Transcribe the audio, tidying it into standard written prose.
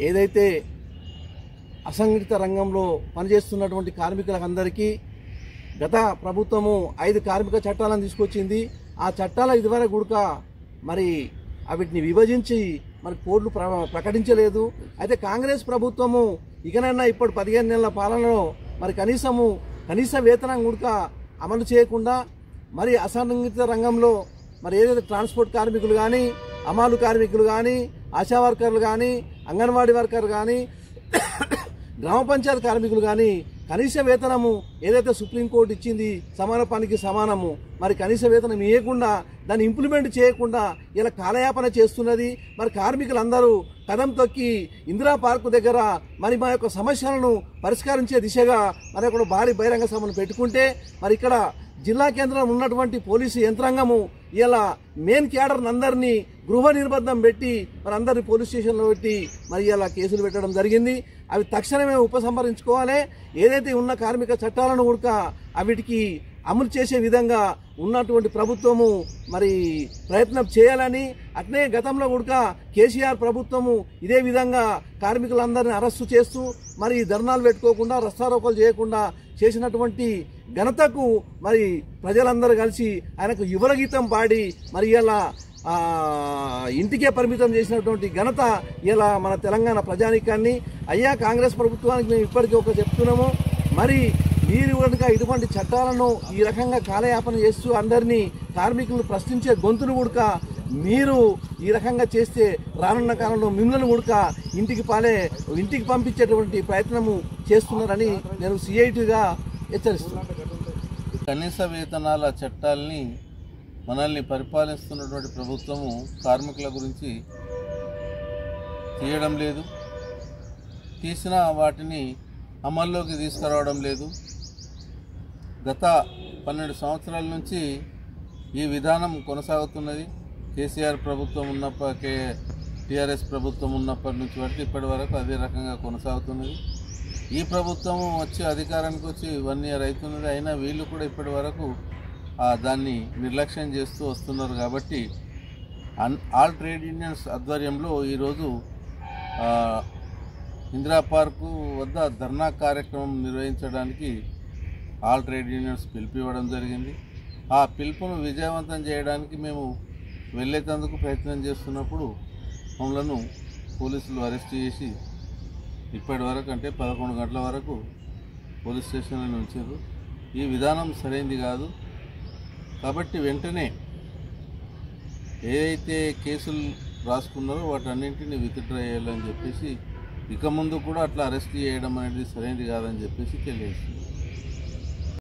ఏదైతే అసంఘటిత రంగంలో పనిచేస్తున్నటువంటి కార్మికులందరికీ గత ప్రభుత్వము 5 కార్మిక చట్టాలను తీసుకొచ్చింది. ఆ చట్టాల ఇదివరకు కూడా మరి వీటిని విభజించి మరి కోడ్లు ప్రకటించలేదు. అయితే కాంగ్రెస్ ప్రభుత్వము ఇకనైనా ఇప్పుడు 15 నెలల పాలనలో మరి కనీస వేతనం కూడా అమలు చేయకుండా మరి అసంఘటిత రంగంలో మరి ఏదైతే ట్రాన్స్పోర్ట్ కార్మికులు కానీ, అమాలు కార్మికులు కానీ, ఆశా వర్కర్లు కానీ, అంగన్వాడీ వర్కర్లు కానీ, గ్రామ పంచాయతీ కార్మికులు కానీ కనీస వేతనము ఏదైతే సుప్రీంకోర్టు ఇచ్చింది సమాన పనికి సమానము మరి కనీస వేతనం ఇవ్వకుండా దాన్ని ఇంప్లిమెంట్ చేయకుండా ఇలా కాలయాపన చేస్తున్నది. మరి కార్మికులందరూ కదం తొక్కి ఇందిరా పార్కు దగ్గర మరి మా యొక్క సమస్యలను పరిష్కరించే దిశగా మరి అక్కడ భారీ బహిరంగ సభను పెట్టుకుంటే మరి ఇక్కడ జిల్లా కేంద్రంలో ఉన్నటువంటి పోలీసు యంత్రాంగము ఇలా మెయిన్ క్యాడర్ అందరినీ గృహ నిర్బంధం పెట్టి మరి అందరినీ పోలీస్ స్టేషన్లో పెట్టి మరి ఇలా కేసులు పెట్టడం జరిగింది. అవి తక్షణమే ఉపసంహరించుకోవాలి. ఏదైతే ఉన్న కార్మిక చట్టాలను కూడా వీటికి అమలు చేసే విధంగా ఉన్నటువంటి ప్రభుత్వము మరి ప్రయత్నం చేయాలని, అట్నే గతంలో కూడా కేసీఆర్ ప్రభుత్వము ఇదే విధంగా కార్మికులందరినీ అరెస్టు చేస్తూ మరి ధర్నాలు పెట్టుకోకుండా రస్తారోకోలు చేయకుండా చేసినటువంటి ఘనతకు మరి ప్రజలందరూ కలిసి ఆయనకు యువగీతం పాడి మరి ఇలా ఇంటికే పరిమితం చేసినటువంటి ఘనత ఇలా మన తెలంగాణ ప్రజానీకాన్ని. అయ్యా కాంగ్రెస్ ప్రభుత్వానికి మేము ఇప్పటికీ ఒక చెప్తున్నాము, మరి మీరు కనుక ఇటువంటి చట్టాలను ఈ రకంగా కాలయాపన చేస్తూ అందరినీ కార్మికులను ప్రశ్నించే గొంతును కూడక మీరు ఈ రకంగా చేస్తే రానున్న కాలంలో మిమ్మల్ని కూడక ఇంటికి పంపించేటువంటి ప్రయత్నము చేస్తున్నారని నేను సిఐటిగా హెచ్చరిస్తున్నాను. కనీస వేతనాల చట్టాలని మనల్ని పరిపాలిస్తున్నటువంటి ప్రభుత్వము కార్మికుల గురించి తీయడం లేదు, తీసిన వాటిని అమల్లోకి తీసుకురావడం లేదు. గత 12 సంవత్సరాల నుంచి ఈ విధానం కొనసాగుతున్నది. కేసీఆర్ ప్రభుత్వం టీఆర్ఎస్ ప్రభుత్వం ఉన్నప్పటి నుంచి వరకు ఇప్పటి వరకు అదే రకంగా కొనసాగుతున్నది. ఈ ప్రభుత్వం వచ్చి అధికారానికి వచ్చి 1 year అవుతున్నది. అయినా వీళ్ళు కూడా ఇప్పటి వరకు దాన్ని నిర్లక్ష్యం చేస్తూ వస్తున్నారు. కాబట్టి ఆల్ ట్రేడ్ యూనియన్స్ ఆధ్వర్యంలో ఈరోజు ఇందిరా పార్కు వద్ద ధర్నా కార్యక్రమం నిర్వహించడానికి ఆల్ ట్రేడ్ యూనియన్స్ పిలిపివ్వడం జరిగింది. ఆ పిలుపును విజయవంతం చేయడానికి మేము వెళ్ళేందుకు ప్రయత్నం చేస్తున్నప్పుడు మమ్మలను పోలీసులు అరెస్ట్ చేసి ఇప్పటి వరకు అంటే 11 గంటల వరకు పోలీస్ స్టేషన్లో ఉంచారు. ఈ విధానం సరైనది కాదు. కాబట్టి వెంటనే ఏదైతే కేసులు రాసుకున్నారో వాటన్నింటినీ విత్డ్రా చేయాలని చెప్పేసి ఇక ముందు కూడా అట్లా అరెస్ట్ చేయడం అనేది సరైనది కాదని చెప్పేసి తెలియజేస్తుంది.